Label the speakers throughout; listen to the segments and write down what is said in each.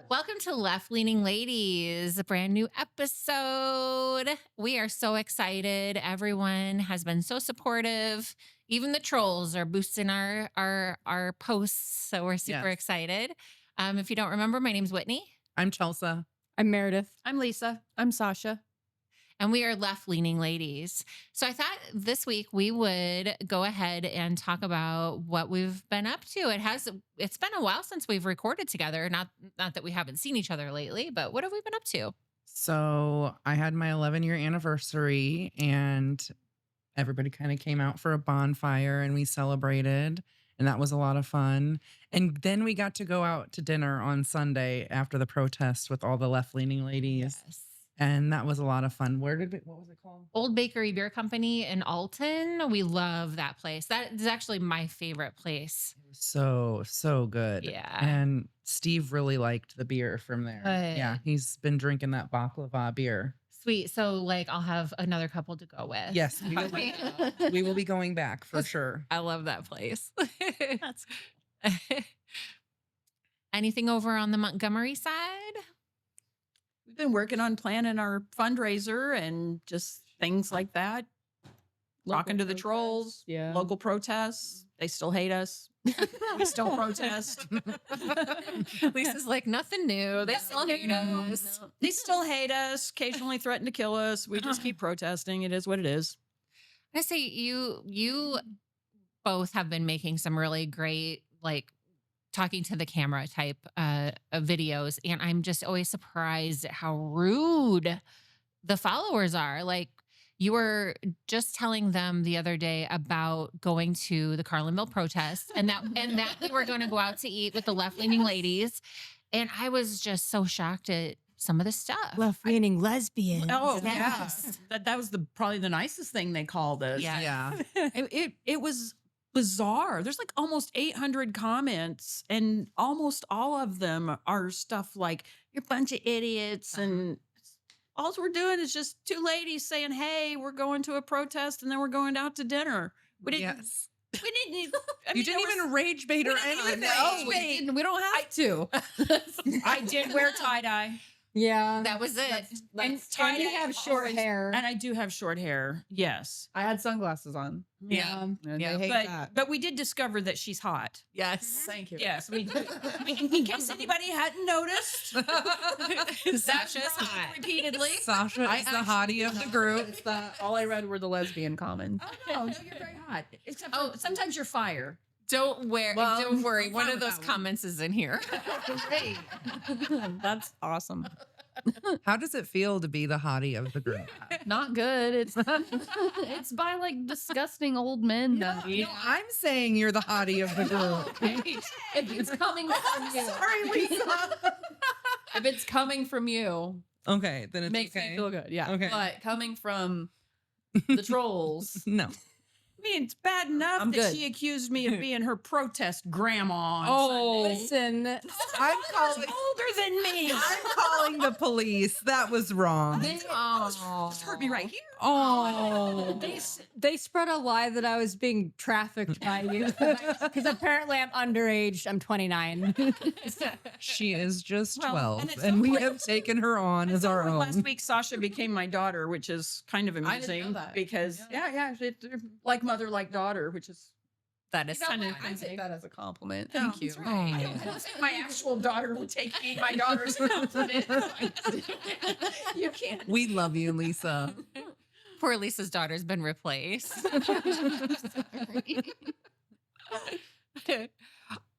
Speaker 1: Welcome to Left Leaning Ladies, a brand new episode. We are so excited. Everyone has been so supportive. Even the trolls are boosting our posts, so we're super excited. If you don't remember, my name's Whitney.
Speaker 2: I'm Chelsea.
Speaker 3: I'm Meredith.
Speaker 4: I'm Lisa.
Speaker 3: I'm Sasha.
Speaker 1: And we are Left Leaning Ladies. So I thought this week we would go ahead and talk about what we've been up to. It's been a while since we've recorded together. Not that we haven't seen each other lately, but what have we been up to?
Speaker 2: So I had my 11-year anniversary and everybody kind of came out for a bonfire and we celebrated. And that was a lot of fun. And then we got to go out to dinner on Sunday after the protest with all the left-leaning ladies.
Speaker 1: Yes.
Speaker 2: And that was a lot of fun. What was it called?
Speaker 1: Old Bakery Beer Company in Alton. We love that place. That is actually my favorite place.
Speaker 2: So good.
Speaker 1: Yeah.
Speaker 2: And Steve really liked the beer from there.
Speaker 1: Good.
Speaker 2: Yeah. He's been drinking that baklava beer.
Speaker 1: Sweet. So I'll have another couple to go with.
Speaker 2: Yes. We will be going back for sure.
Speaker 1: I love that place.
Speaker 3: That's
Speaker 1: Anything over on the Montgomery side?
Speaker 4: We've been working on planning our fundraiser and just things like that. Talking to the trolls,
Speaker 3: Yeah.
Speaker 4: local protests. They still hate us. We still protest.
Speaker 1: Lisa's like, nothing new. They still hate us.
Speaker 4: They still hate us, occasionally threaten to kill us. We just keep protesting. It is what it is.
Speaker 1: I say you both have been making some really great, talking to the camera type of videos. And I'm just always surprised at how rude the followers are. You were just telling them the other day about going to the Carlinville protest and that we were going to go out to eat with the left-leaning ladies. And I was just so shocked at some of the stuff.
Speaker 3: Left-leaning lesbian.
Speaker 4: Oh,
Speaker 1: Yes.
Speaker 4: yeah. That was probably the nicest thing they called us.
Speaker 1: Yeah.
Speaker 4: It was bizarre. There's almost 800 comments, and almost all of them are stuff like, you're a bunch of idiots. And all we're doing is just two ladies saying, hey, we're going to a protest and then we're going out to dinner. We didn't even
Speaker 2: rage bait or anything.
Speaker 3: We don't have to.
Speaker 4: I did wear tie-dye.
Speaker 3: Yeah.
Speaker 1: That was it.
Speaker 4: And
Speaker 3: And you have short hair.
Speaker 4: And I do have short hair. Yes.
Speaker 3: I had sunglasses on.
Speaker 1: Yeah.
Speaker 3: And
Speaker 1: Yeah.
Speaker 3: they hate that.
Speaker 4: But we did discover that she's hot.
Speaker 1: Yes.
Speaker 3: Thank you.
Speaker 4: Yes, we did. In case anybody hadn't noticed,
Speaker 1: Sasha's hot.
Speaker 4: repeatedly.
Speaker 2: Sasha is the hottie of the group.
Speaker 3: All I read were the lesbian comments.
Speaker 4: Oh no, you're very hot. Except for sometimes you're fire.
Speaker 1: Don't worry. One of those comments is in here.
Speaker 4: Great.
Speaker 3: That's awesome.
Speaker 2: How does it feel to be the hottie of the group?
Speaker 3: Not good. It's by disgusting old men.
Speaker 2: No, I'm saying you're the hottie of the group.
Speaker 3: If it's coming from you.
Speaker 2: Sorry, Lisa.
Speaker 3: If it's coming from you,
Speaker 2: Okay, then it's
Speaker 3: makes
Speaker 2: okay.
Speaker 3: me feel good. Yeah.
Speaker 2: Okay.
Speaker 3: But coming from the trolls.
Speaker 2: No.
Speaker 4: I mean, it's bad enough
Speaker 3: I'm
Speaker 4: that
Speaker 3: good.
Speaker 4: she accused me of being her protest grandma on
Speaker 3: Oh,
Speaker 4: Sunday.
Speaker 3: listen.
Speaker 2: I'm
Speaker 4: She's
Speaker 2: calling.
Speaker 4: older than me.
Speaker 2: I'm calling the police. That was wrong.
Speaker 4: Just hurt me right here.
Speaker 2: Oh.
Speaker 3: They spread a lie that I was being trafficked by you because apparently I'm underage. I'm 29.
Speaker 2: She is just
Speaker 4: Well,
Speaker 2: 12,
Speaker 4: and at
Speaker 2: and
Speaker 4: some
Speaker 2: we
Speaker 4: point-
Speaker 2: have taken her on as our own.
Speaker 4: Last week, Sasha became my daughter, which is kind of amusing
Speaker 3: know that.
Speaker 4: because they're like mother, like daughter, which is
Speaker 1: That is
Speaker 4: kind of
Speaker 3: I take that as a compliment.
Speaker 4: No,
Speaker 3: Thank you.
Speaker 4: that's right. I don't think my actual daughter would take me my daughter's compliment. You can't.
Speaker 2: We love you, Lisa.
Speaker 1: Poor Lisa's daughter's been replaced.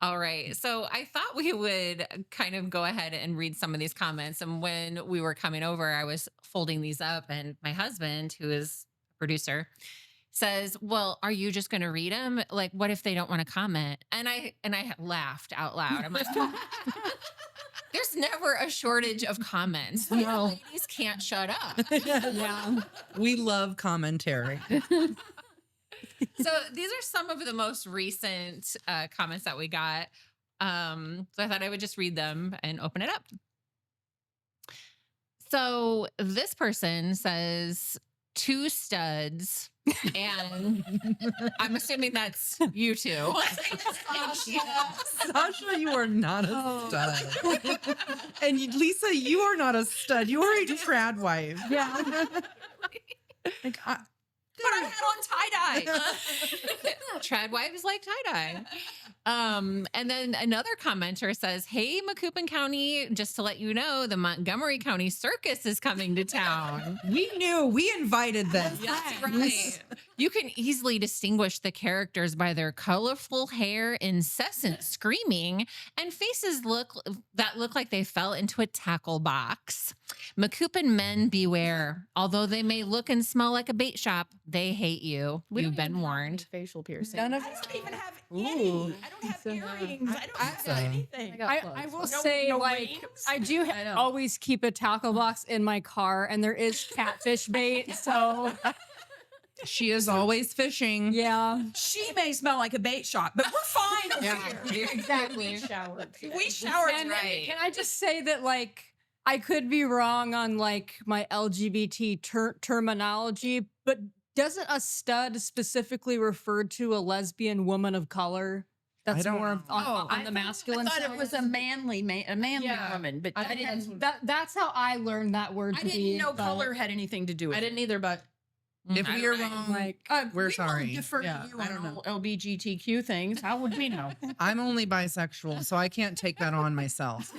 Speaker 1: All right. So I thought we would kind of go ahead and read some of these comments. And when we were coming over, I was folding these up, and my husband, who is a producer, says, well, are you just going to read them? What if they don't want to comment? And I laughed out loud. I'm like, there's never a shortage of comments.
Speaker 3: No.
Speaker 1: Ladies can't shut up.
Speaker 3: Yeah.
Speaker 2: We love commentary.
Speaker 1: So these are some of the most recent comments that we got. So I thought I would just read them and open it up. So this person says 2 studs, and I'm assuming that's you two.
Speaker 2: Sasha, you are not a stud. And Lisa, you are not a stud. You are a trad wife.
Speaker 3: Yeah.
Speaker 2: Like,
Speaker 4: But I had on tie-dye.
Speaker 1: Trad wives like tie-dye. And then another commenter says, "Hey, Macoupin County, just to let you know, the Montgomery County Circus is coming to town."
Speaker 2: we knew. We invited them.
Speaker 1: That's right. You can easily distinguish the characters by their colorful hair, incessant screaming, and faces that look like they fell into a tackle box. Macoupin men beware. Although they may look and smell like a bait shop, they hate you. You've been warned.
Speaker 4: Facial piercing.
Speaker 2: None of
Speaker 4: I don't even have
Speaker 2: Ooh.
Speaker 4: any. I don't have earrings. I don't have
Speaker 2: Awesome.
Speaker 4: anything.
Speaker 3: I will
Speaker 4: No-
Speaker 3: say,
Speaker 4: no
Speaker 3: like,
Speaker 4: rings?
Speaker 3: I do
Speaker 4: I know.
Speaker 3: always keep a tackle box in my car, and there is catfish bait. So,
Speaker 2: She is always fishing.
Speaker 3: yeah.
Speaker 4: She may smell like a bait shop, but we're fine over here.
Speaker 1: Exactly.
Speaker 4: We showered
Speaker 3: And
Speaker 1: right.
Speaker 3: can I just say that, like, I could be wrong on like my LGBT terminology, but doesn't a stud specifically refer to a lesbian woman of color? That's
Speaker 2: don't
Speaker 3: more
Speaker 2: know.
Speaker 3: on the masculine
Speaker 4: I thought
Speaker 3: side.
Speaker 4: it was a manly
Speaker 3: Yeah.
Speaker 4: woman, but I didn't.
Speaker 3: That's how I learned that word
Speaker 4: I
Speaker 3: to be.
Speaker 4: didn't know
Speaker 3: but,
Speaker 4: color had anything to do with
Speaker 5: I
Speaker 4: it.
Speaker 5: didn't either, but
Speaker 2: If we are wrong,
Speaker 3: Like,
Speaker 2: we're
Speaker 4: we will
Speaker 2: sorry.
Speaker 4: Defer
Speaker 5: Yeah,
Speaker 4: to you
Speaker 5: I
Speaker 4: on
Speaker 5: don't know.
Speaker 4: all LGBTQ things. How would we know?
Speaker 2: I'm only bisexual, so I can't take that on myself.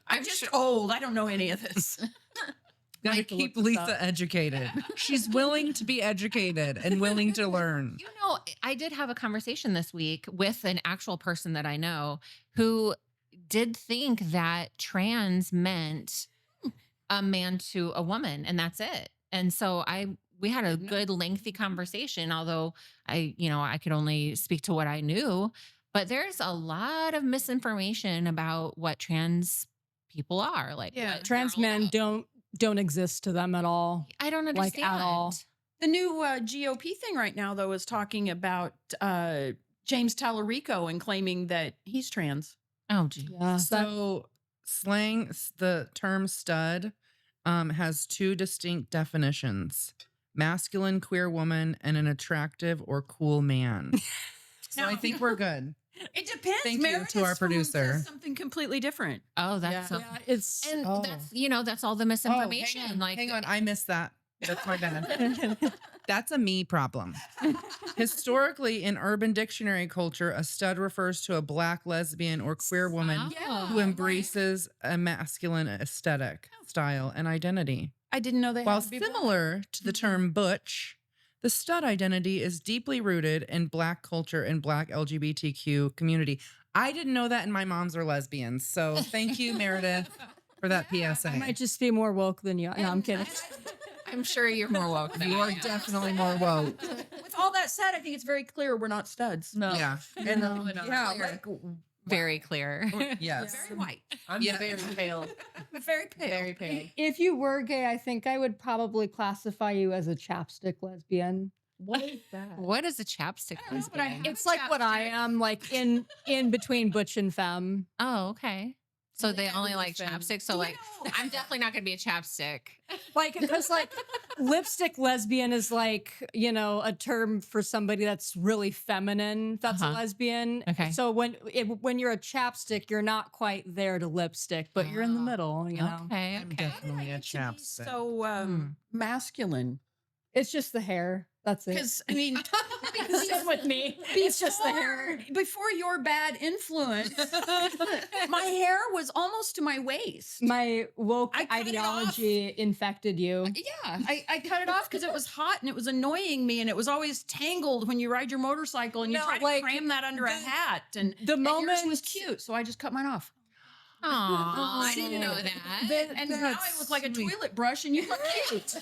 Speaker 4: I'm just old. I don't know any of this.
Speaker 2: Gotta
Speaker 3: have to
Speaker 2: keep
Speaker 3: look this up.
Speaker 2: Lisa educated. She's willing to be educated and willing to learn.
Speaker 1: You know, I did have a conversation this week with an actual person that I know who did think that trans meant a man to a woman, and that's it. And so we had a good lengthy conversation, although I could only speak to what I knew, but there's a lot of misinformation about what trans people are. Like what
Speaker 3: trans
Speaker 1: they're all
Speaker 3: men
Speaker 1: about.
Speaker 3: don't exist to them at all.
Speaker 1: I don't
Speaker 3: like,
Speaker 1: understand
Speaker 3: at all.
Speaker 4: The new GOP thing right now, though, is talking about James Tallarico and claiming that he's trans.
Speaker 1: Oh, gee.
Speaker 3: Yeah.
Speaker 2: So the term stud has 2 distinct definitions: masculine queer woman and an attractive or cool man. So I
Speaker 4: Now-
Speaker 2: think we're good.
Speaker 4: It depends.
Speaker 2: Thank you to
Speaker 4: Meredith's
Speaker 2: our
Speaker 4: phone says
Speaker 2: producer.
Speaker 4: something completely different.
Speaker 1: Oh, that's
Speaker 5: Yeah.
Speaker 1: so.
Speaker 3: It's
Speaker 1: And
Speaker 2: Oh.
Speaker 1: that's all the misinformation.
Speaker 2: Hang on, I missed that. That's my bad. That's a me problem. Historically, in urban dictionary culture, a stud refers to a black lesbian or queer woman
Speaker 1: Yeah.
Speaker 2: who embraces a masculine aesthetic, style, and identity.
Speaker 4: I didn't know they
Speaker 2: While
Speaker 4: had to be black.
Speaker 2: similar to the term butch, the stud identity is deeply rooted in Black culture and Black LGBTQ community. I didn't know that, and my moms are lesbians. So thank you, Meredith, for that PSA.
Speaker 3: I might just be more woke than you. No, I'm kidding.
Speaker 1: I'm sure you're more woke than
Speaker 2: You
Speaker 1: I
Speaker 2: are
Speaker 1: am.
Speaker 2: definitely more woke.
Speaker 4: With all that said, I think it's very clear we're not studs.
Speaker 5: no.
Speaker 2: Yeah.
Speaker 5: And
Speaker 3: No.
Speaker 5: yeah,
Speaker 1: Clear.
Speaker 5: like,
Speaker 1: Very clear.
Speaker 2: Yes.
Speaker 4: Very white,
Speaker 5: I'm
Speaker 2: Yeah.
Speaker 5: very pale.
Speaker 4: very pale.
Speaker 5: Very pale.
Speaker 3: If you were gay, I think I would probably classify you as a chapstick lesbian.
Speaker 5: What is that?
Speaker 1: What is a chapstick?
Speaker 4: I don't know, but I
Speaker 1: lesbian?
Speaker 4: have
Speaker 3: It's like what I
Speaker 4: chapstick.
Speaker 3: am, like in between butch and femme.
Speaker 1: Oh, okay. So they
Speaker 5: Yeah,
Speaker 1: only
Speaker 5: I'm
Speaker 1: like
Speaker 5: a fan.
Speaker 1: chapstick. So
Speaker 4: Do you
Speaker 1: like,
Speaker 4: know-
Speaker 1: I'm definitely not going to be a chapstick.
Speaker 3: Like, because like lipstick lesbian is like, a term for somebody that's really feminine. That's a
Speaker 1: Uh-huh.
Speaker 3: lesbian.
Speaker 1: Okay.
Speaker 3: So when you're a chapstick, you're not quite there to lipstick, but you're in the
Speaker 1: Oh,
Speaker 3: middle,
Speaker 1: Okay.
Speaker 2: I'm
Speaker 1: Okay.
Speaker 2: definitely a
Speaker 4: It should be
Speaker 2: chapstick.
Speaker 4: So
Speaker 1: Hmm.
Speaker 4: masculine.
Speaker 3: It's just the hair. That's it.
Speaker 4: Because I mean,
Speaker 3: Same with me. It's just the hair.
Speaker 4: Before your bad influence, my hair was almost to my waist.
Speaker 3: My woke
Speaker 4: I cut it
Speaker 3: ideology infected you.
Speaker 4: Yeah, I cut it off because it was hot and it was annoying me, and it was always tangled when you ride your motorcycle and you
Speaker 3: No,
Speaker 4: try to
Speaker 3: like,
Speaker 4: cram that under a hat. And
Speaker 3: The
Speaker 4: and yours was
Speaker 3: moment
Speaker 4: cute, so I just cut mine off.
Speaker 1: Aw, I didn't know that.
Speaker 4: And now I look like a toilet brush, and you look cute.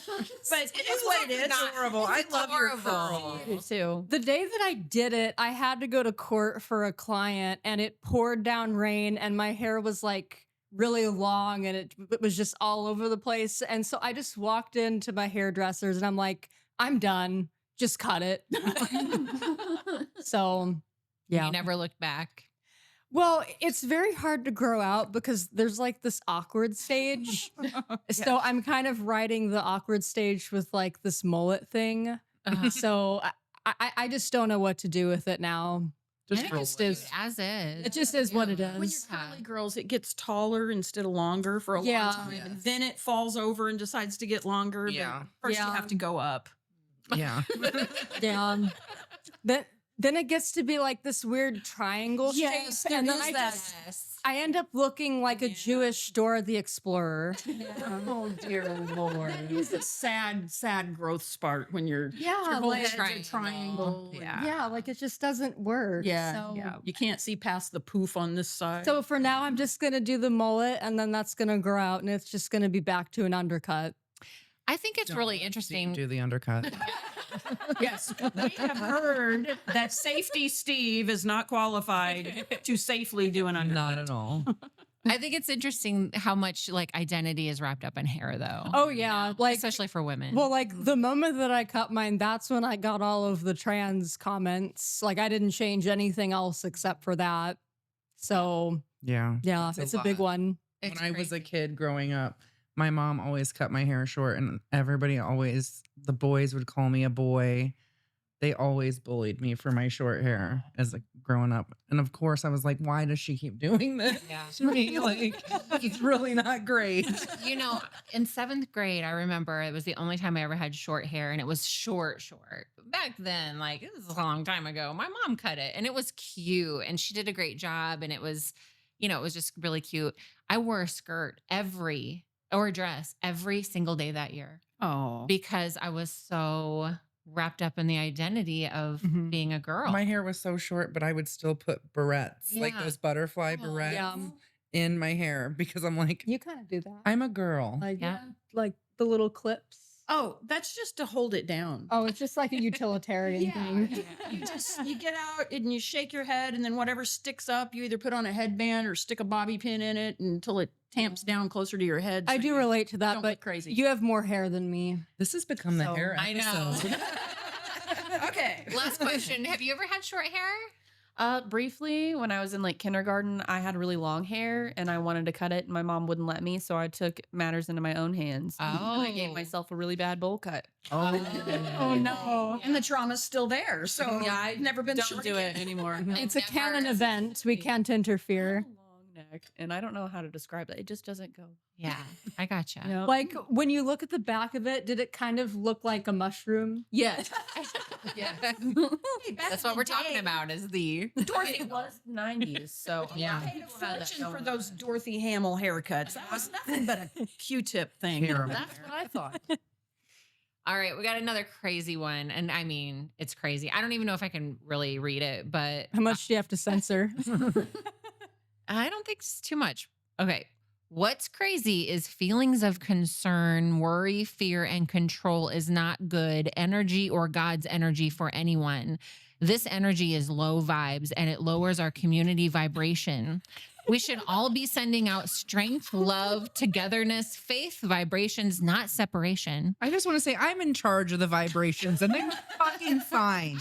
Speaker 4: But it is what it is.
Speaker 1: Not
Speaker 2: adorable. I love your
Speaker 1: adorable.
Speaker 2: curls.
Speaker 4: too.
Speaker 3: The day that I did it, I had to go to court for a client and it poured down rain and my hair was like really long and it was just all over the place. And so I just walked into my hairdressers and I'm like, I'm done. Just cut it. So, yeah.
Speaker 1: You never looked back.
Speaker 3: Well, it's very hard to grow out because there's like this awkward stage. So I'm kind of riding the awkward stage with like this mullet thing.
Speaker 1: Uh-huh.
Speaker 3: So I just don't know what to do with it now.
Speaker 1: I
Speaker 2: Just
Speaker 1: think
Speaker 2: roll
Speaker 1: it's
Speaker 2: with
Speaker 1: cute
Speaker 2: it.
Speaker 1: as is.
Speaker 3: It just is what it
Speaker 1: Yeah.
Speaker 4: When
Speaker 3: is.
Speaker 4: you're curly girls, it gets taller instead of longer for a
Speaker 3: Yeah.
Speaker 4: long time. And then it falls over and decides to get longer.
Speaker 2: Yeah.
Speaker 4: But first you
Speaker 3: Yeah.
Speaker 4: have to go up.
Speaker 2: Yeah.
Speaker 3: Yeah. Then it gets to be like this weird triangle
Speaker 4: Yes,
Speaker 3: shape.
Speaker 4: there
Speaker 3: And then
Speaker 4: is
Speaker 3: I
Speaker 4: that.
Speaker 3: just I end up looking like a Jewish Dora the Explorer.
Speaker 4: Oh dear Lord. It's a sad growth spurt when your
Speaker 3: Yeah,
Speaker 4: whole
Speaker 3: like
Speaker 4: head's a triangle. and-
Speaker 3: yeah, like it just doesn't work.
Speaker 4: Yeah,
Speaker 3: So,
Speaker 4: yeah. You can't see past the poof on this side.
Speaker 3: So for now, I'm just gonna do the mullet, and then that's gonna grow out, and it's just gonna be back to an undercut.
Speaker 1: I think it's really interesting.
Speaker 2: Do the undercut.
Speaker 4: yes, we have heard that Safety Steve is not qualified to safely do an under.
Speaker 2: Not at all.
Speaker 1: I think it's interesting how much like identity is wrapped up in hair, though.
Speaker 3: Oh yeah, like
Speaker 1: especially for women.
Speaker 3: well, like the moment that I cut mine, that's when I got all of the trans comments. Like I didn't change anything else except for that. So
Speaker 2: Yeah.
Speaker 3: yeah,
Speaker 2: It's a
Speaker 3: it's a big
Speaker 2: lot.
Speaker 3: one.
Speaker 1: It's
Speaker 2: When I was a
Speaker 1: crazy.
Speaker 2: kid growing up, my mom always cut my hair short, and everybody always, the boys would call me a boy. They always bullied me for my short hair as like growing up. And of course, I was like, why does she keep doing this
Speaker 1: Yeah.
Speaker 2: to me? Like, it's really not great.
Speaker 1: You know, in 7th grade, I remember it was the only time I ever had short hair, and it was short. Back then, like this is a long time ago, my mom cut it, and it was cute, and she did a great job, and it was, you know, it was just really cute. I wore a skirt or a dress every single day that year
Speaker 4: Oh,
Speaker 1: because I was so wrapped up in the identity of
Speaker 3: Mhm.
Speaker 1: being a girl.
Speaker 2: My hair was so short, but I would still put barrettes, like
Speaker 1: Yeah.
Speaker 2: those butterfly
Speaker 1: Oh,
Speaker 2: barrettes
Speaker 3: yeah.
Speaker 2: in my hair because I'm like,
Speaker 3: You kind of do that.
Speaker 2: I'm a girl.
Speaker 3: like
Speaker 1: Yeah.
Speaker 3: like the little clips.
Speaker 4: oh, that's just to hold it down.
Speaker 3: Oh, it's just like a utilitarian thing.
Speaker 4: You get out and you shake your head, and then whatever sticks up, you either put on a headband or stick a bobby pin in it until it tamps down closer to your head.
Speaker 3: I
Speaker 4: so
Speaker 3: do
Speaker 4: you
Speaker 3: relate to that,
Speaker 4: don't
Speaker 3: but
Speaker 4: look crazy.
Speaker 3: you have more hair than me.
Speaker 2: This has become the
Speaker 3: So,
Speaker 2: hair
Speaker 1: I know.
Speaker 2: episode.
Speaker 4: okay.
Speaker 1: Last question: have you ever had short hair?
Speaker 5: Briefly, when I was in like kindergarten, I had really long hair and I wanted to cut it, and my mom wouldn't let me, so I took matters into my own hands. And I gave
Speaker 1: Oh.
Speaker 5: myself a really bad bowl cut.
Speaker 3: Oh no.
Speaker 4: And the trauma's still there. So
Speaker 5: Yeah,
Speaker 4: I've never been
Speaker 5: Don't
Speaker 4: short
Speaker 5: do
Speaker 4: again.
Speaker 5: it anymore.
Speaker 3: It's a
Speaker 1: Never.
Speaker 3: canon event. We can't interfere.
Speaker 5: Long neck, and I don't know how to describe it. It just doesn't go.
Speaker 1: Yeah, I gotcha.
Speaker 5: Yeah.
Speaker 3: Like when you look at the back of it, did it kind of look like a mushroom?
Speaker 5: Yes.
Speaker 1: Yeah.
Speaker 4: back
Speaker 1: That's
Speaker 4: in
Speaker 1: what we're
Speaker 4: the
Speaker 1: talking
Speaker 4: day,
Speaker 1: about is the
Speaker 5: Dorothy was 90s, so
Speaker 2: Yeah.
Speaker 4: I paid a fortune for those Dorothy Hamill haircuts. That was nothing but a Q-tip thing.
Speaker 2: Terrible.
Speaker 5: that's what I thought.
Speaker 1: All right, we got another crazy one. And I mean, it's crazy. I don't even know if I can really read it, but
Speaker 3: How much do you have to censor?
Speaker 1: I don't think it's too much. Okay. What's crazy is feelings of concern, worry, fear, and control is not good energy or God's energy for anyone. This energy is low vibes and it lowers our community vibration. We should all be sending out strength, love, togetherness, faith vibrations, not separation.
Speaker 2: I just want to say I'm in charge of the vibrations and they're fucking fine.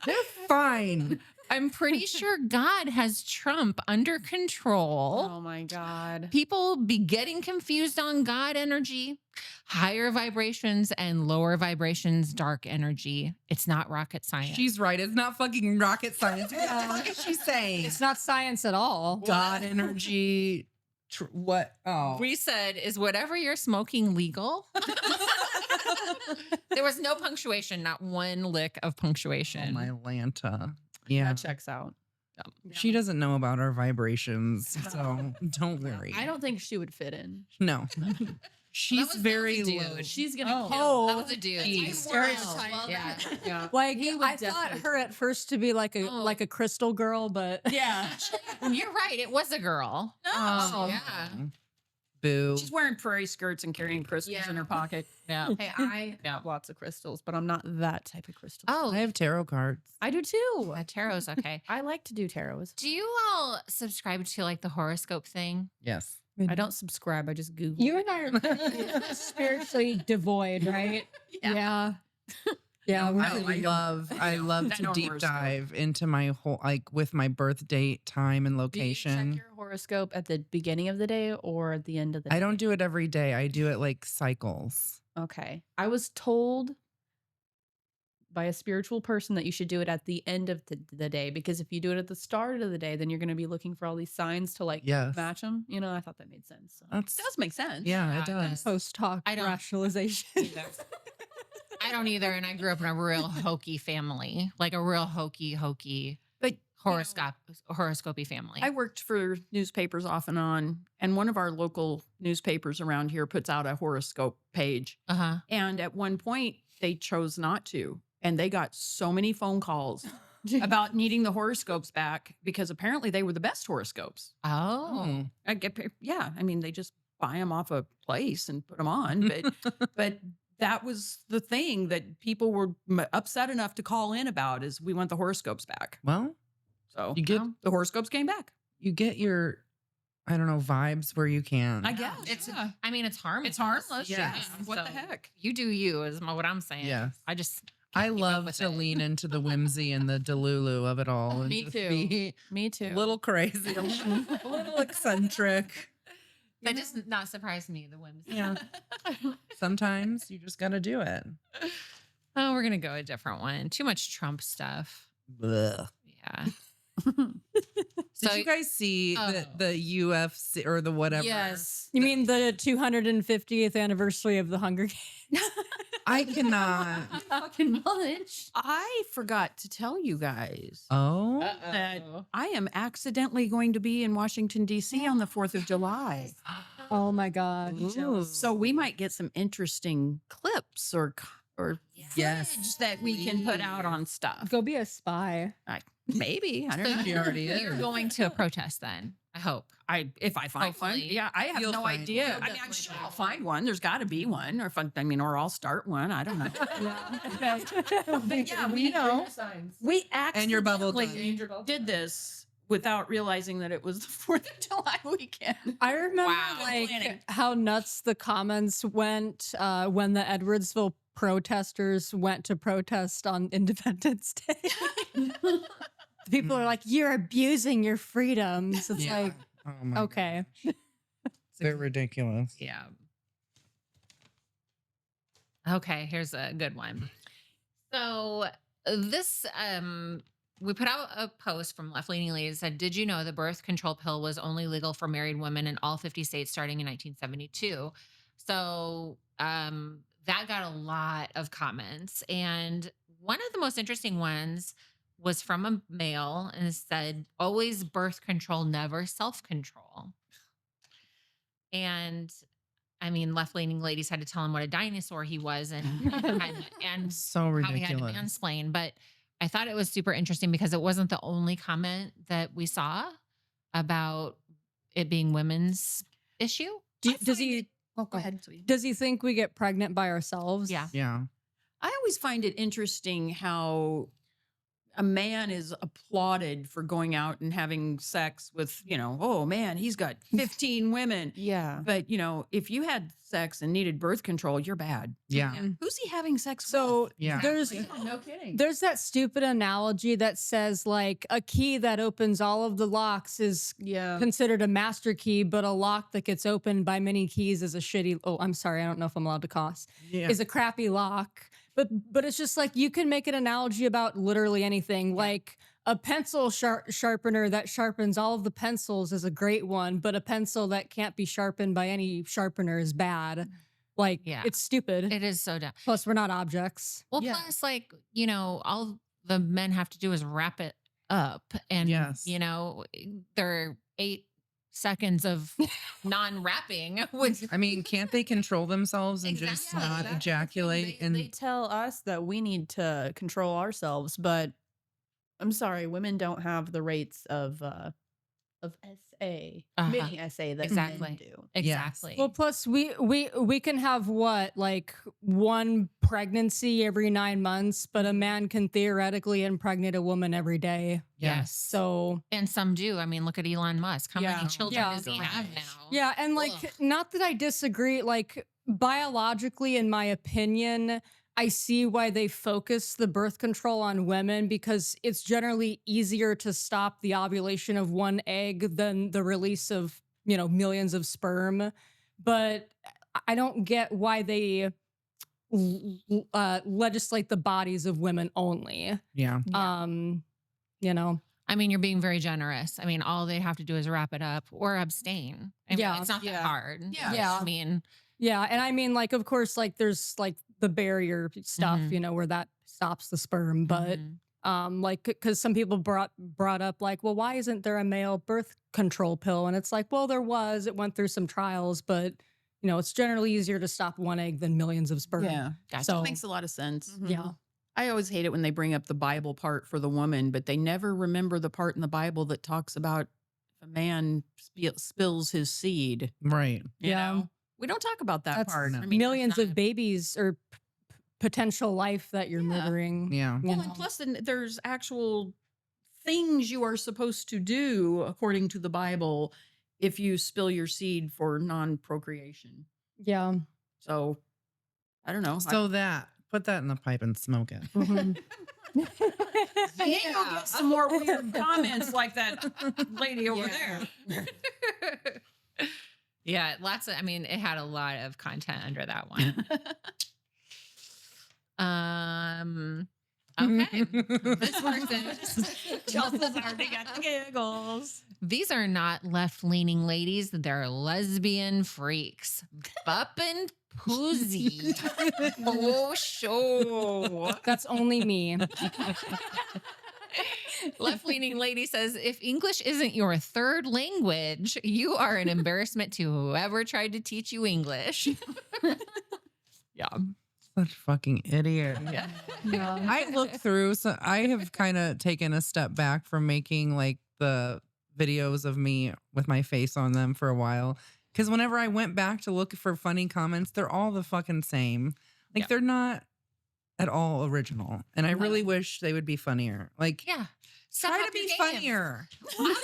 Speaker 2: They're fine.
Speaker 1: I'm pretty sure God has Trump under control.
Speaker 5: Oh my God.
Speaker 1: People be getting confused on God energy, higher vibrations and lower vibrations, dark energy. It's not rocket science.
Speaker 2: She's right. It's not fucking rocket science. What the fuck is she saying?
Speaker 3: It's not science at all.
Speaker 2: God energy. What? Oh.
Speaker 1: We said, is whatever you're smoking legal? There was no punctuation, not one lick of
Speaker 2: Oh,
Speaker 1: punctuation.
Speaker 2: my Lanta. Yeah.
Speaker 5: That checks out.
Speaker 2: She doesn't know about our vibrations. So don't worry.
Speaker 5: I don't think she would fit in.
Speaker 2: No. She's
Speaker 1: that was
Speaker 2: very
Speaker 1: a dude.
Speaker 2: low.
Speaker 5: She's gonna
Speaker 3: Oh.
Speaker 5: kill.
Speaker 1: That was a dude.
Speaker 2: Jeez.
Speaker 1: Yeah.
Speaker 5: Yeah.
Speaker 3: Like
Speaker 5: He would
Speaker 3: I thought
Speaker 5: definitely-
Speaker 3: her at first to be like
Speaker 1: Oh.
Speaker 3: a crystal girl, but
Speaker 4: Yeah.
Speaker 1: You're right. It was a girl.
Speaker 3: Oh.
Speaker 1: Yeah.
Speaker 2: Boo.
Speaker 4: She's wearing prairie skirts and carrying crystals
Speaker 5: Yeah.
Speaker 4: in her pocket.
Speaker 1: Yeah.
Speaker 5: Hey, I have lots of crystals, but I'm not that type of crystal.
Speaker 1: Oh,
Speaker 2: I have tarot cards.
Speaker 5: I do too.
Speaker 1: tarot's okay.
Speaker 5: I like to do tarots.
Speaker 1: Do you all subscribe to like the horoscope thing?
Speaker 2: Yes.
Speaker 5: I don't subscribe. I just Google.
Speaker 3: you and I are pretty spiritually devoid, right?
Speaker 1: Yeah.
Speaker 3: Yeah. Yeah,
Speaker 4: No,
Speaker 3: we're
Speaker 4: no,
Speaker 3: pretty-
Speaker 2: I love
Speaker 4: I
Speaker 2: to
Speaker 4: don't
Speaker 2: deep
Speaker 4: horoscope.
Speaker 2: dive into my whole, like, with my birth date, time, and
Speaker 5: Do you check
Speaker 2: location.
Speaker 5: your horoscope at the beginning of the day or at the end of the day?
Speaker 2: I don't do it every day. I do it like cycles.
Speaker 5: Okay. I was told by a spiritual person that you should do it at the end of the day, because if you do it at the start of the day, then you're going to be looking for all these signs to like
Speaker 2: Yes.
Speaker 5: match them. You know, I thought that made sense. So.
Speaker 2: That's
Speaker 4: It does make sense.
Speaker 2: yeah,
Speaker 1: Yeah,
Speaker 2: it
Speaker 1: it
Speaker 2: does.
Speaker 1: does.
Speaker 3: Post hoc
Speaker 1: I don't
Speaker 3: rationalization.
Speaker 1: either. I don't either. And I grew up in a real hokey family, like a real hokey
Speaker 4: But
Speaker 1: horoscopy family.
Speaker 4: I worked for newspapers off and on, and one of our local newspapers around here puts out a horoscope page.
Speaker 1: Uh-huh.
Speaker 4: And at one point, they chose not to. And they got so many phone calls about needing the horoscopes back because apparently they were the best horoscopes.
Speaker 1: Oh.
Speaker 4: Yeah, I mean, they just buy them off a place and put them on. But that was the thing that people were upset enough to call in about is we want the horoscopes back.
Speaker 2: Well,
Speaker 4: So
Speaker 2: you get
Speaker 4: the horoscopes came back.
Speaker 2: your, I don't know, vibes where you can.
Speaker 4: I guess.
Speaker 1: It's
Speaker 4: yeah.
Speaker 1: I mean, it's harmless.
Speaker 4: It's harmless.
Speaker 2: Yeah.
Speaker 4: Yeah. What the
Speaker 1: So
Speaker 4: heck?
Speaker 1: You do you is what I'm saying.
Speaker 2: Yes.
Speaker 1: I just
Speaker 2: I
Speaker 1: can't keep up
Speaker 2: love
Speaker 1: with
Speaker 2: to
Speaker 1: it.
Speaker 2: lean into the whimsy and the delulu of it all. And
Speaker 5: Me
Speaker 2: just
Speaker 5: too.
Speaker 2: be
Speaker 5: Me too.
Speaker 2: a little crazy, a little eccentric.
Speaker 1: That does not surprise me, the whimsy.
Speaker 2: Yeah. Sometimes you just got to do it.
Speaker 1: Oh, we're gonna go a different one. Too much Trump stuff.
Speaker 2: Blech.
Speaker 1: Yeah.
Speaker 2: Did you guys see the UFC or the whatever?
Speaker 5: Yes.
Speaker 3: You mean the 250th anniversary of the Hunger Games?
Speaker 2: I cannot.
Speaker 5: Fucking much.
Speaker 4: I forgot to tell you guys
Speaker 2: Oh,
Speaker 4: that I am accidentally going to be in Washington, D.C. on the 4th of July.
Speaker 3: Oh my God.
Speaker 2: Ooh.
Speaker 4: So we might get some interesting clips or
Speaker 2: Yes.
Speaker 4: footage that we can put out on stuff.
Speaker 3: Go be a spy.
Speaker 4: Maybe. I don't know.
Speaker 2: She already
Speaker 1: You're
Speaker 2: is.
Speaker 1: going to a protest then, I hope.
Speaker 4: If I find one,
Speaker 1: Hopefully.
Speaker 4: yeah, I have
Speaker 2: You'll
Speaker 4: no
Speaker 2: find
Speaker 4: idea.
Speaker 2: one.
Speaker 4: I mean, I'm
Speaker 1: Definitely
Speaker 4: sure
Speaker 1: find
Speaker 4: I'll find one. There's got to be one, or I'll start one. I don't know. But yeah, we know we
Speaker 2: And your bubble
Speaker 4: accidentally
Speaker 2: gum.
Speaker 4: did this without realizing that it was the 4th of July weekend.
Speaker 3: I remember
Speaker 1: Wow.
Speaker 3: like
Speaker 4: Planning.
Speaker 3: how nuts the comments went when the Edwardsville protesters went to protest on Independence Day. People are like, "You're abusing your freedoms." It's
Speaker 2: Yeah.
Speaker 3: like,
Speaker 2: Oh my
Speaker 3: okay.
Speaker 2: gosh. They're ridiculous.
Speaker 1: Yeah. Okay, here's a good one. So this we put out a post from Left Leaning Ladies that said, "Did you know the birth control pill was only legal for married women in all 50 states starting in 1972?" So that got a lot of comments. And one of the most interesting ones was from a male and it said, "Always birth control, never self-control." And I mean, left-leaning ladies had to tell him what a dinosaur he was and
Speaker 2: So
Speaker 1: how he had to
Speaker 2: ridiculous.
Speaker 1: mansplain. But I thought it was super interesting because it wasn't the only comment that we saw about it being women's issue.
Speaker 3: Does he?
Speaker 4: Oh, go ahead, sweetie.
Speaker 3: Does he think we get pregnant by ourselves?
Speaker 1: Yeah.
Speaker 2: Yeah.
Speaker 4: I always find it interesting how a man is applauded for going out and having sex with, oh man, he's got 15 women.
Speaker 5: Yeah.
Speaker 4: But, if you had sex and needed birth control, you're bad.
Speaker 2: Yeah.
Speaker 4: Who's he having sex
Speaker 3: So
Speaker 4: with?
Speaker 2: Yeah.
Speaker 3: there's
Speaker 5: No kidding.
Speaker 3: there's that stupid analogy that says like a key that opens all of the locks is
Speaker 5: Yeah.
Speaker 3: considered a master key, but a lock that gets opened by many keys is a shitty. Oh, I'm sorry, I don't know if I'm allowed to cuss.
Speaker 2: Yeah.
Speaker 3: Is a crappy lock. But it's just like you can make an analogy about literally anything. Like a pencil sharpener that sharpens all of the pencils is a great one, but a pencil that can't be sharpened by any sharpener is bad. Like,
Speaker 1: Yeah.
Speaker 3: it's stupid.
Speaker 1: It is so dumb.
Speaker 3: Plus, we're not objects.
Speaker 1: Well,
Speaker 5: Yeah.
Speaker 1: plus, like, all the men have to do is wrap it up. And,
Speaker 2: Yes.
Speaker 1: there are 8 seconds of non-wrapping, which
Speaker 2: I mean, can't they control themselves and just
Speaker 1: Exactly.
Speaker 2: not
Speaker 1: That's
Speaker 2: ejaculate?
Speaker 5: They tell us that we need to control ourselves, but I'm sorry, women don't have the rates of SA,
Speaker 1: Uh-huh.
Speaker 5: mini SA that
Speaker 1: Exactly.
Speaker 5: men do.
Speaker 1: exactly.
Speaker 3: Well, plus we can have what, like one pregnancy every 9 months, but a man can theoretically impregnate a woman every day.
Speaker 1: yes.
Speaker 3: So
Speaker 1: And some do. I mean, look at Elon Musk. How
Speaker 5: Yeah.
Speaker 1: many children
Speaker 3: Yeah.
Speaker 1: does he have now?
Speaker 3: yeah, and like
Speaker 1: Ugh.
Speaker 3: not that I disagree, like biologically, in my opinion, I see why they focus the birth control on women because it's generally easier to stop the ovulation of one egg than the release of, millions of sperm. But I don't get why they legislate the bodies of women only.
Speaker 2: Yeah.
Speaker 5: Yeah.
Speaker 3: You know.
Speaker 1: I mean, you're being very generous. I mean, all they have to do is wrap it up or abstain. I mean,
Speaker 3: Yeah.
Speaker 1: it's not that
Speaker 5: Yeah.
Speaker 1: hard.
Speaker 4: Yeah.
Speaker 3: Yeah.
Speaker 1: I mean,
Speaker 3: Yeah, and I mean, like, of course, like, there's like the barrier stuff,
Speaker 1: Mhm.
Speaker 3: where that stops the sperm, but like, because some people brought up like, well, why isn't there a male birth control pill? And it's like, well, there was. It went through some trials, but it's generally easier to stop one egg than millions of sperm.
Speaker 4: Yeah.
Speaker 1: Gotcha.
Speaker 3: So
Speaker 4: Makes a lot of sense.
Speaker 3: yeah,
Speaker 4: I always hate it when they bring up the Bible part for the woman, but they never remember the part in the Bible that talks about if a man spills his seed.
Speaker 2: Right.
Speaker 4: you
Speaker 3: Yeah.
Speaker 4: know? We don't talk about that
Speaker 3: that's
Speaker 4: part.
Speaker 2: No.
Speaker 4: I mean,
Speaker 3: millions
Speaker 4: there's
Speaker 3: of
Speaker 4: not-
Speaker 3: babies or potential life that you're
Speaker 4: Yeah.
Speaker 3: murdering.
Speaker 2: Yeah.
Speaker 3: you
Speaker 4: Well,
Speaker 3: know.
Speaker 4: and plus, then there's actual things you are supposed to do according to the Bible if you spill your seed for non-procreation.
Speaker 3: Yeah.
Speaker 4: So, I don't know.
Speaker 2: So put that in the pipe and smoke it.
Speaker 3: Mhm.
Speaker 4: Then you'll get some more weird comments like that lady over
Speaker 1: Yeah.
Speaker 4: there.
Speaker 1: Yeah, I mean, it had a lot of content under that one. Okay. This person,
Speaker 4: Chelsea's already got the giggles.
Speaker 1: these are not left-leaning ladies, they're lesbian freaks. Bup and Poozy. Oh, sure.
Speaker 3: That's only me.
Speaker 1: Left-leaning lady says, if English isn't your third language, you are an embarrassment to whoever tried to teach you English. Yeah.
Speaker 2: Such fucking idiot.
Speaker 1: Yeah.
Speaker 3: Yeah.
Speaker 2: I looked through, so I have kind of taken a step back from making like the videos of me with my face on them for a while. Because whenever I went back to look for funny comments, they're all the fucking same. Like
Speaker 1: Yeah.
Speaker 2: they're not at all original. And I
Speaker 1: No.
Speaker 2: really wish they would be funnier. Like,
Speaker 1: Yeah. Step
Speaker 2: try
Speaker 1: up
Speaker 2: to be
Speaker 1: your game.
Speaker 2: funnier.
Speaker 1: I'm gonna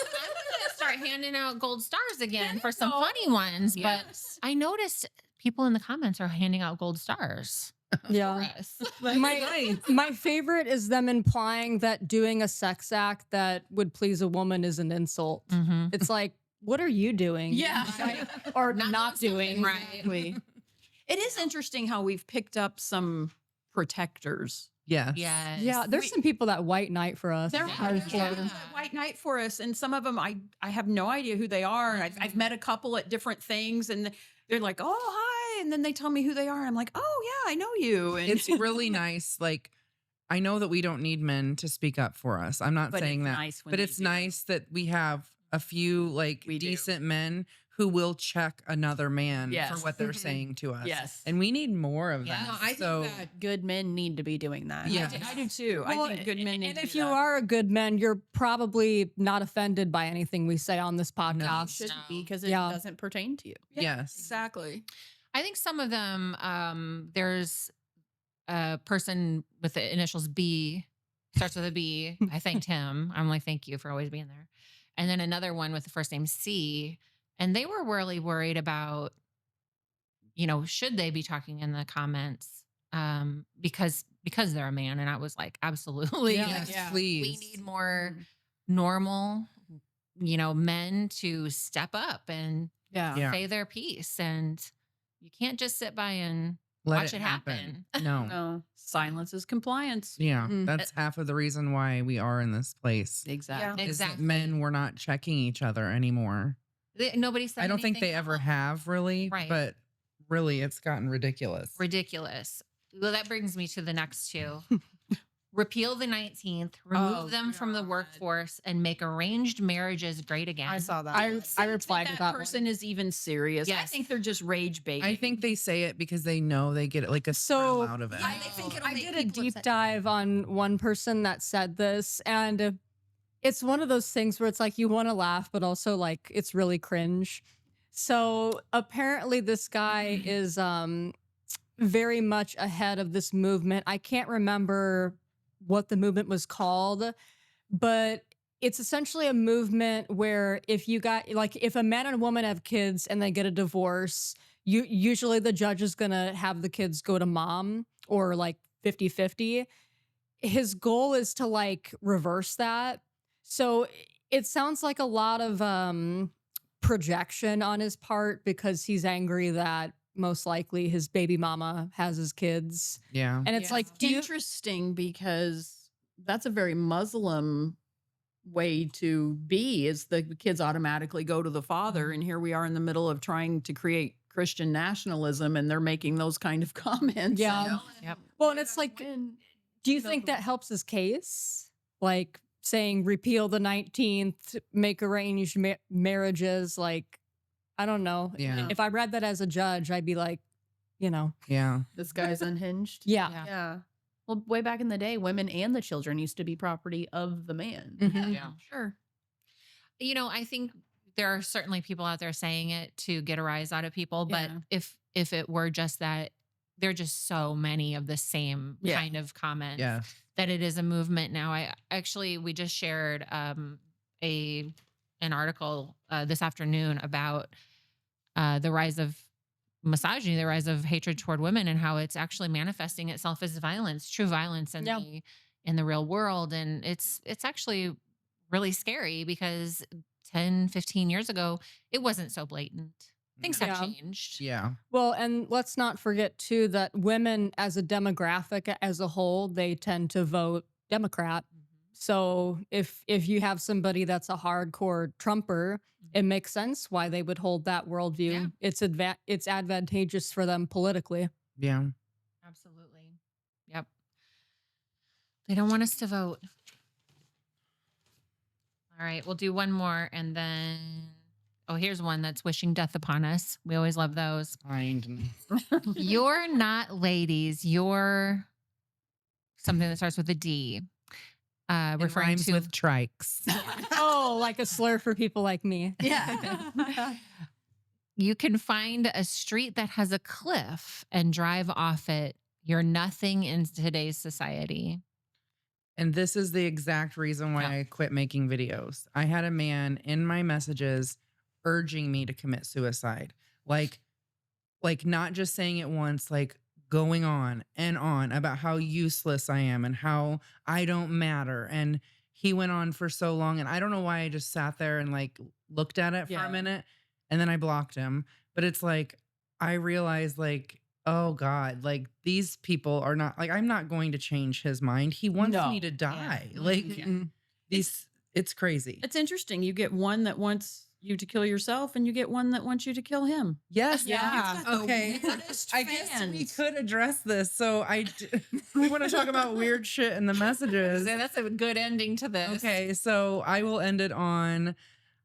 Speaker 1: start handing out gold stars again for some funny ones.
Speaker 4: Yes.
Speaker 1: But I noticed people in the comments are handing out gold stars.
Speaker 3: Yeah.
Speaker 1: For us.
Speaker 3: My favorite is them implying that doing a sex act that would please a woman is an insult.
Speaker 1: Mhm.
Speaker 3: It's like, what are you doing?
Speaker 4: Yeah.
Speaker 3: Or
Speaker 1: Not
Speaker 3: not doing.
Speaker 1: doing, right.
Speaker 4: Exactly. It is interesting how we've picked up some protectors.
Speaker 2: Yes.
Speaker 1: Yes.
Speaker 3: Yeah, there's some people that white knight for us.
Speaker 4: There
Speaker 1: Yeah.
Speaker 4: are
Speaker 1: Yeah.
Speaker 4: white knight for us, and some of them I have no idea who they are. I've met a couple at different things, and they're like, "Oh, hi," and then they tell me who they are. I'm like, "Oh yeah, I know you." And
Speaker 2: It's really nice. Like, I know that we don't need men to speak up for us. I'm not
Speaker 4: But
Speaker 2: saying
Speaker 4: it's
Speaker 2: that.
Speaker 4: nice when
Speaker 2: But
Speaker 4: they
Speaker 2: it's
Speaker 4: do.
Speaker 2: nice that we have a few like
Speaker 4: We do.
Speaker 2: decent men who will check another man
Speaker 4: Yes.
Speaker 2: for what they're
Speaker 3: Mhm.
Speaker 2: saying to us.
Speaker 4: Yes.
Speaker 2: And we need more of
Speaker 1: Yeah.
Speaker 2: that.
Speaker 5: No, I
Speaker 2: so
Speaker 5: think that good men need to be doing that.
Speaker 2: Yeah.
Speaker 4: I do too.
Speaker 3: Well,
Speaker 4: I think good men need
Speaker 3: and
Speaker 4: to
Speaker 3: if
Speaker 4: do
Speaker 3: you
Speaker 4: that.
Speaker 3: are a good man, you're probably not offended by anything we say on this
Speaker 5: You
Speaker 3: podcast.
Speaker 5: shouldn't be because it
Speaker 3: Yeah.
Speaker 5: doesn't pertain to you.
Speaker 2: yes.
Speaker 4: exactly.
Speaker 1: I think some of them, there's a person with the initials B, starts with a B. I thanked him. I'm like, thank you for always being there. And then another one with the first name C. And they were really worried about, should they be talking in the comments? Because they're a man. And I was like, absolutely.
Speaker 3: Yeah.
Speaker 2: Yes,
Speaker 5: Yeah.
Speaker 2: please.
Speaker 1: We need more normal, men to step up and
Speaker 2: Yeah.
Speaker 1: say their piece. And you can't just sit by and
Speaker 2: Let
Speaker 1: watch it happen.
Speaker 2: No.
Speaker 5: No.
Speaker 4: Silence is compliance.
Speaker 2: Yeah.
Speaker 3: Mm.
Speaker 2: That's half of the reason why we are in this place.
Speaker 4: Exactly.
Speaker 2: Is that
Speaker 1: Exactly.
Speaker 2: men were not checking each other anymore.
Speaker 1: Nobody said
Speaker 2: I don't think
Speaker 1: anything
Speaker 2: they ever
Speaker 1: else.
Speaker 2: have really.
Speaker 1: Right.
Speaker 2: But really it's gotten ridiculous.
Speaker 1: Ridiculous. Well, that brings me to the next two. Repeal the 19th, remove
Speaker 5: Oh,
Speaker 1: them from the
Speaker 5: God.
Speaker 1: workforce, and make arranged marriages great again.
Speaker 5: I saw that.
Speaker 3: I replied to that
Speaker 4: person is even serious. I
Speaker 1: Yes.
Speaker 4: think they're just rage baiting.
Speaker 2: I think they say it because they know they get like a thrill out of it.
Speaker 4: Yeah, they think it'll
Speaker 3: I
Speaker 4: make
Speaker 3: did a
Speaker 4: people
Speaker 3: deep
Speaker 4: upset.
Speaker 3: dive on one person that said this, and it's one of those things where it's like you want to laugh, but also like it's really cringe. So apparently, this guy is very much ahead of this movement. I can't remember what the movement was called, but it's essentially a movement where if a man and a woman have kids and they get a divorce, usually the judge is gonna have the kids go to mom, or like 50-50. His goal is to like reverse that. So it sounds like a lot of projection on his part because he's angry that most likely his baby mama has his kids.
Speaker 2: Yeah.
Speaker 3: And it's
Speaker 4: Yeah.
Speaker 3: like, do you,
Speaker 4: Interesting because that's a very Muslim way to be, is the kids automatically go to the father. And here we are in the middle of trying to create Christian nationalism and they're making those kind of comments.
Speaker 3: Yeah.
Speaker 4: you know?
Speaker 1: Yep.
Speaker 3: well, and it's like, do you think that helps his case? Like saying repeal the 19th, make arranged marriages. Like, I don't know.
Speaker 2: Yeah.
Speaker 3: If I read that as a judge, I'd be like, you know,
Speaker 2: Yeah.
Speaker 5: This guy's unhinged.
Speaker 3: yeah.
Speaker 1: Yeah.
Speaker 5: Yeah. Well, way back in the day, women and the children used to be property of the man.
Speaker 3: Mhm.
Speaker 1: Yeah.
Speaker 4: Sure.
Speaker 1: You know, I think there are certainly people out there saying it to get a rise out of people, but
Speaker 4: Yeah.
Speaker 1: if it were just that, there are just so many of the same
Speaker 4: Yeah.
Speaker 1: kind of comments
Speaker 2: Yeah.
Speaker 1: that it is a movement now. We just shared an article this afternoon about the rise of misogyny, the rise of hatred toward women, and how it's actually manifesting itself as violence, true violence
Speaker 3: Yeah.
Speaker 1: in the real world. And it's actually really scary because 10, 15 years ago, it wasn't so blatant. Things have
Speaker 3: Yeah.
Speaker 1: changed.
Speaker 2: Yeah.
Speaker 3: Well, and let's not forget too that women as a demographic as a whole, they tend to vote Democrat. So if you have somebody that's a hardcore Trumper, it makes sense why they would hold that worldview.
Speaker 1: Yeah.
Speaker 3: It's advantageous for them politically.
Speaker 2: Yeah.
Speaker 1: Absolutely. Yep. They don't want us to vote. All right, we'll do one more and then here's one that's wishing death upon us. We always love those.
Speaker 2: Kindness.
Speaker 1: You're not ladies. You're something that starts with a D.
Speaker 2: It
Speaker 1: Referring
Speaker 2: rhymes
Speaker 1: to
Speaker 2: with trikes.
Speaker 3: Oh, like a slur for people like me.
Speaker 4: Yeah.
Speaker 1: you can find a street that has a cliff and drive off it. You're nothing in today's society.
Speaker 2: And this is the exact reason why
Speaker 1: Yeah.
Speaker 2: I quit making videos. I had a man in my messages urging me to commit suicide. Like not just saying it once, like going on and on about how useless I am and how I don't matter. And he went on for so long. And I don't know why I just sat there and like looked at it for
Speaker 4: Yeah.
Speaker 2: a minute and then I blocked him. But it's like, I realized like, oh God, like these people are not like, I'm not going to change his mind. He wants
Speaker 4: No.
Speaker 2: me to die.
Speaker 1: Yeah.
Speaker 2: Like
Speaker 3: Mm-mm.
Speaker 2: it's crazy.
Speaker 4: It's interesting. You get one that wants you to kill yourself and you get one that wants you to kill him.
Speaker 2: Yes.
Speaker 4: Yeah. You've got the
Speaker 2: Okay.
Speaker 4: weirdest
Speaker 2: I guess we
Speaker 4: fans.
Speaker 2: could address this. So we want to talk about weird shit in the messages.
Speaker 1: That's a good ending to this.
Speaker 2: Okay. So I will end it on,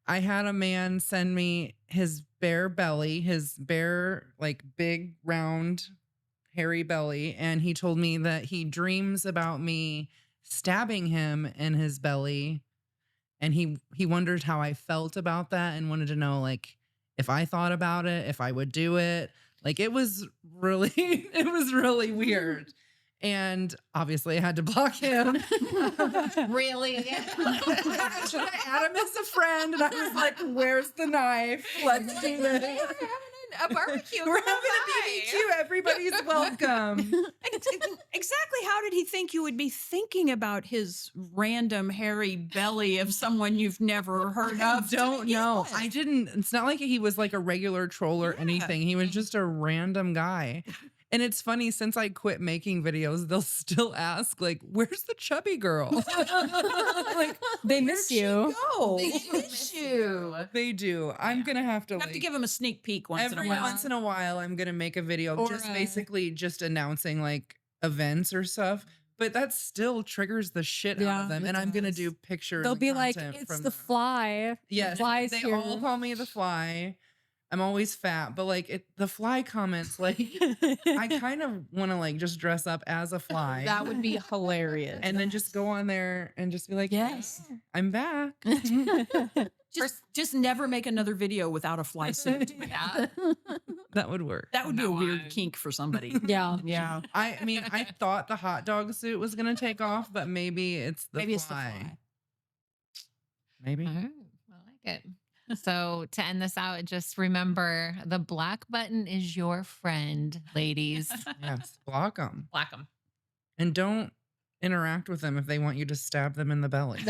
Speaker 2: I had a man send me his bare belly, his bare, like big, round, hairy belly. And he told me that he dreams about me stabbing him in his belly. And he wondered how I felt about that and wanted to know like if I thought about it, if I would do it. Like it was really weird. And obviously I had to block him.
Speaker 1: Really?
Speaker 2: I add him as a friend and I was like, where's the knife? Let's do this.
Speaker 1: A barbecue.
Speaker 2: We're having a BBQ. Everybody's welcome.
Speaker 4: Exactly how did he think you would be thinking about his random hairy belly of someone you've never heard of? to
Speaker 2: Don't
Speaker 4: begin
Speaker 2: know.
Speaker 4: with?
Speaker 2: I didn't. It's not like he was like a regular troll or anything. He was just a random guy. And it's funny, since I quit making videos, they'll still ask, like, where's the chubby girl? Like,
Speaker 3: They miss you.
Speaker 2: go.
Speaker 4: They miss you.
Speaker 2: They do. I'm going to have to,
Speaker 4: You have to give him a sneak peek once in a
Speaker 2: every
Speaker 4: while.
Speaker 2: once in a while, I'm going to make a video
Speaker 3: Or,
Speaker 2: just basically just announcing like events or stuff. But that still triggers the shit out
Speaker 3: Yeah,
Speaker 2: of them.
Speaker 4: it
Speaker 2: And I'm going to
Speaker 4: does.
Speaker 2: do pictures.
Speaker 3: They'll
Speaker 2: and
Speaker 3: be like,
Speaker 2: content
Speaker 3: it's
Speaker 2: from
Speaker 3: the
Speaker 2: them.
Speaker 3: fly.
Speaker 2: Yes,
Speaker 3: fly's
Speaker 2: they
Speaker 3: here.
Speaker 2: all call me the fly. I'm always fat, but like the fly comments, like I kind of want to like just dress up as a fly
Speaker 5: That would be hilarious.
Speaker 2: and then just go on there and just be like,
Speaker 3: Yes.
Speaker 2: "Hey, I'm back."
Speaker 4: Just never make another video without a fly suit.
Speaker 1: Yeah.
Speaker 2: That would work.
Speaker 4: That would be a
Speaker 1: No,
Speaker 4: weird
Speaker 1: I-
Speaker 4: kink for somebody.
Speaker 3: Yeah.
Speaker 4: Yeah.
Speaker 2: I mean, I thought the hot dog suit was gonna take off, but maybe it's the
Speaker 4: Maybe
Speaker 2: fly.
Speaker 4: it's the fly.
Speaker 2: Maybe.
Speaker 1: Oh, I like it. So to end this out, just remember the black button is your friend, ladies.
Speaker 2: Yes, block them.
Speaker 1: Black them.
Speaker 2: And don't interact with them if they want you to stab them in the belly.